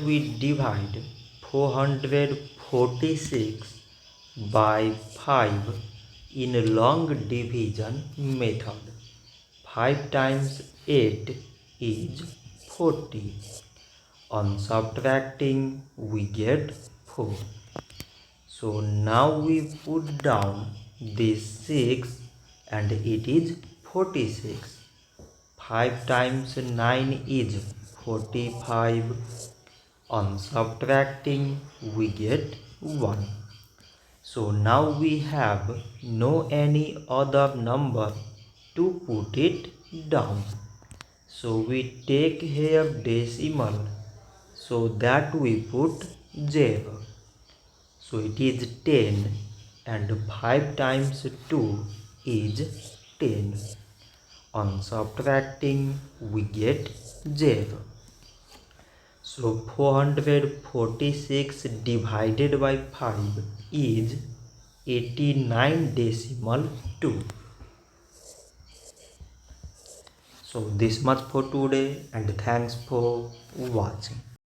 we divide 446 by 5 in long division method. 5 times 8 is 40. On subtracting we get 4. So now we put down this 6 and it is 46. 5 times 9 is 45. On subtracting we get 1. So now we have no any other number to put it down. So we take here decimal, so that we put 0. So it is 10 and 5 times 2 is 10. On subtracting we get 0. So 446 divided by 5 is 89.2. So this much for today and thanks for watching.